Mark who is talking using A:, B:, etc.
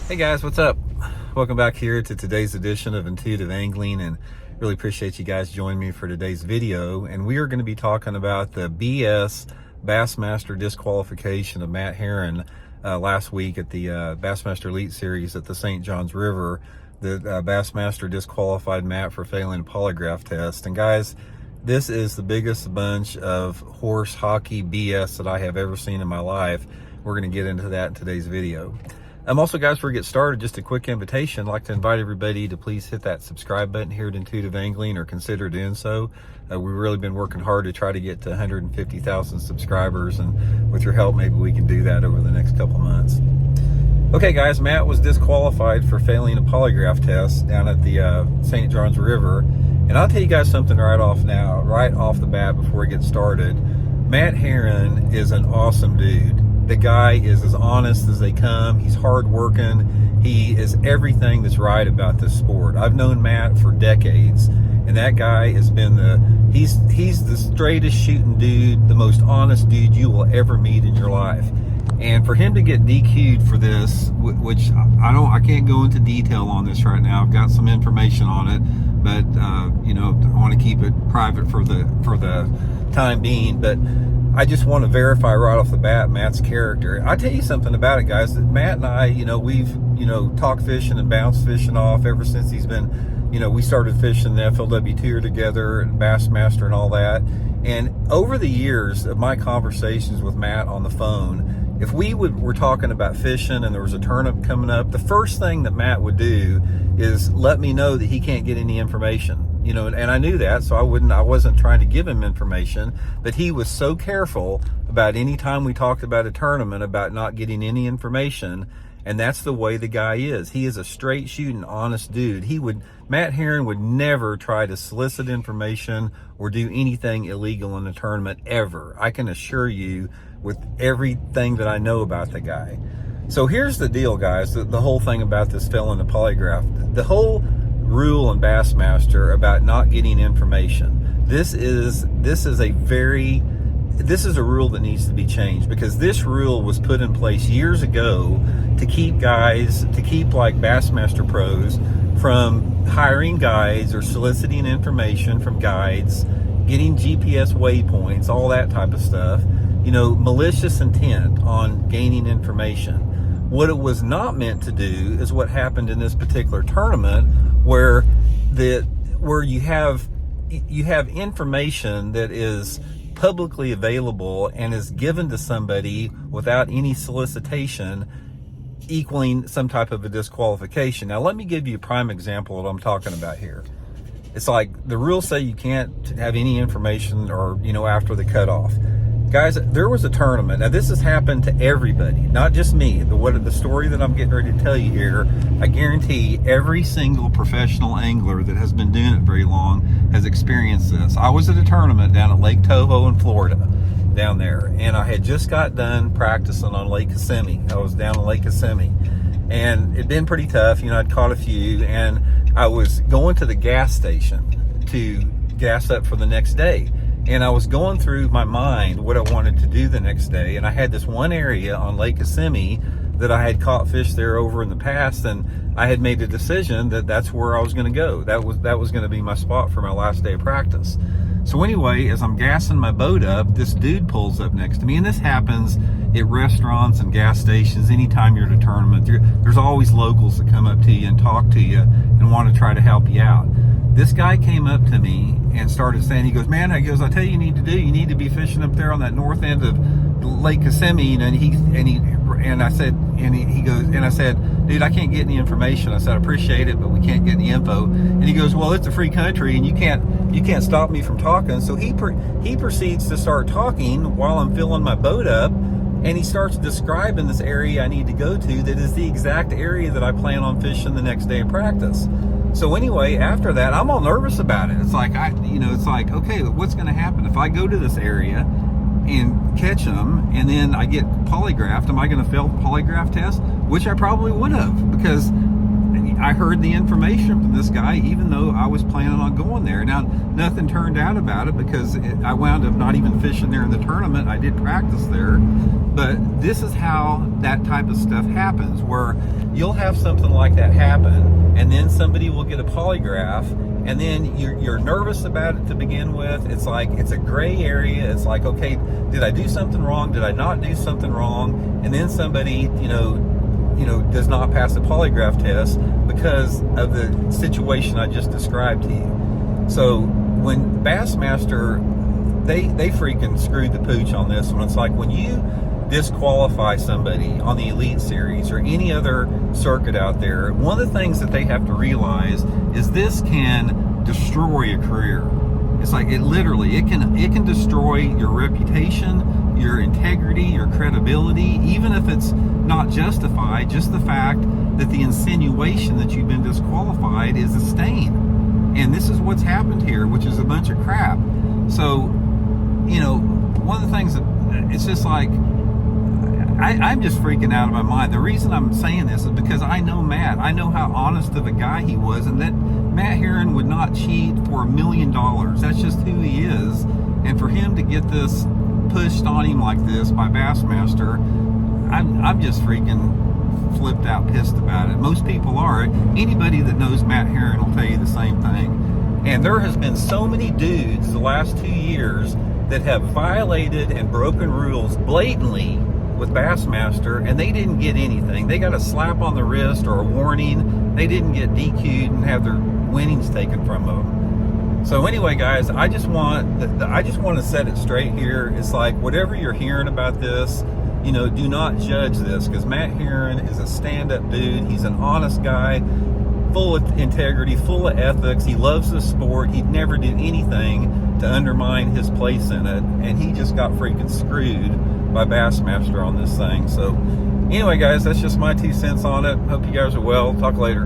A: Hey guys, what's up? Welcome back here to today's edition of Intuitive Angling, and really appreciate you guys joining me for today's video. And we are going to be talking about the Bassmaster disqualification of Matt Herren last week at the Bassmaster Elite Series at the St. Johns River. The Bassmaster disqualified Matt for failing a polygraph test. And guys, this is the biggest bunch of horse hockey BS that I have ever seen in my life. We're going to get into that in today's video. Also, guys, before we get started, just a quick invitation. I'd like to invite everybody to please hit that subscribe button here at Intuitive Angling, or consider doing so. We've really been working hard to try to get to 150,000 subscribers, and with your help, maybe we can do that over the next couple months. Okay, guys, Matt was disqualified for failing a polygraph test down at the St. Johns River. And I'll tell you guys something right off the bat before we get started. Matt Herren is an awesome dude. The guy is as honest as they come. He's hardworking. He is everything that's right about this sport. I've known Matt for decades, and that guy has been he's the straightest shooting dude, the most honest dude you will ever meet in your life. And for him to get DQ'd for this, which I can't go into detail on this right now. I've got some information on it, but you know, I want to keep it private for the time being. But I just want to verify right off the bat Matt's character. I tell you something about it, guys. That Matt and I, we've talked fishing and bounced fishing off ever since he's been, we started fishing the FLW tour together and Bassmaster and all that. And over the years of my conversations with Matt on the phone, if we were talking about fishing and there was a tournament coming up, the first thing that Matt would do is let me know that he can't get any information. And I knew that, so I wasn't trying to give him information, but he was so careful about any time we talked about a tournament about not getting any information. And that's the way the guy is. He is a straight shooting, honest dude. Matt Herren would never try to solicit information or do anything illegal in a tournament ever. I can assure you with everything that I know about the guy. So here's the deal, guys. The whole thing about this failing the polygraph, the whole rule in Bassmaster about not getting information. This is a rule that needs to be changed, because this rule was put in place years ago to keep like Bassmaster pros from hiring guides or soliciting information from guides, getting GPS waypoints, all that type of stuff. Malicious intent on gaining information. What it was not meant to do is what happened in this particular tournament, where you have information that is publicly available and is given to somebody without any solicitation, equaling some type of a disqualification. Now, let me give you a prime example of what I'm talking about here. It's like the rules say you can't have any information or, after the cutoff. Guys, there was a tournament. Now, this has happened to everybody, not just me. The story that I'm getting ready to tell you here, I guarantee every single professional angler that has been doing it very long has experienced this. I was at a tournament down at Lake Toho in Florida, down there, and I had just got done practicing on Lake Kissimmee. I was down on Lake Kissimmee, and it'd been pretty tough. I'd caught a few, and I was going to the gas station to gas up for the next day. And I was going through my mind what I wanted to do the next day. And I had this one area on Lake Kissimmee that I had caught fish there over in the past. And I had made a decision that that's where I was going to go. That was going to be my spot for my last day of practice. So anyway, as I'm gassing my boat up, this dude pulls up next to me. And this happens at restaurants and gas stations. Anytime you're at a tournament, there's always locals that come up to you and talk to you and want to try to help you out. This guy came up to me and started saying, he goes, "Man," I tell you, you need to be fishing up there on that north end of Lake Kissimmee. And I said, "Dude, I can't get any information." I said, "I appreciate it, but we can't get any info." And he goes, "Well, it's a free country and you can't stop me from talking." So he proceeds to start talking while I'm filling my boat up. And he starts describing this area I need to go to that is the exact area that I plan on fishing the next day of practice. So anyway, after that, I'm all nervous about it. It's like, okay, what's going to happen if I go to this area and catch them and then I get polygraphed? Am I going to fail the polygraph test? Which I probably would have, because I heard the information from this guy, even though I was planning on going there. Now, nothing turned out about it because I wound up not even fishing there in the tournament. I did practice there. But this is how that type of stuff happens, where you'll have something like that happen, and then somebody will get a polygraph, and then you're nervous about it to begin with. It's like, it's a gray area. It's like, okay, did I do something wrong? Did I not do something wrong? And then somebody, does not pass the polygraph test because of the situation I just described to you. So when Bassmaster, they freaking screwed the pooch on this one. It's like, when you disqualify somebody on the Elite Series or any other circuit out there, one of the things that they have to realize is this can destroy a career. It's like, it can destroy your reputation, your integrity, your credibility, even if it's not justified. Just the fact that the insinuation that you've been disqualified is a stain. And this is what's happened here, which is a bunch of crap. So, one of the things that, it's just like, I'm just freaking out of my mind. The reason I'm saying this is because I know Matt. I know how honest of a guy he was, and that Matt Herren would not cheat for $1 million. That's just who he is. And for him to get this pushed on him like this by Bassmaster, I'm just freaking flipped out, pissed about it. Most people are. Anybody that knows Matt Herren will tell you the same thing. And there has been so many dudes the last 2 years that have violated and broken rules blatantly with Bassmaster, and they didn't get anything. They got a slap on the wrist or a warning. They didn't get DQ'd and have their winnings taken from them. So anyway, guys, I just want to set it straight here. It's like, whatever you're hearing about this, do not judge this, because Matt Herren is a stand-up dude. He's an honest guy, full of integrity, full of ethics. He loves the sport. He'd never do anything to undermine his place in it, and he just got freaking screwed by Bassmaster on this thing. So anyway, guys, that's just my 2 cents on it. Hope you guys are well. Talk later.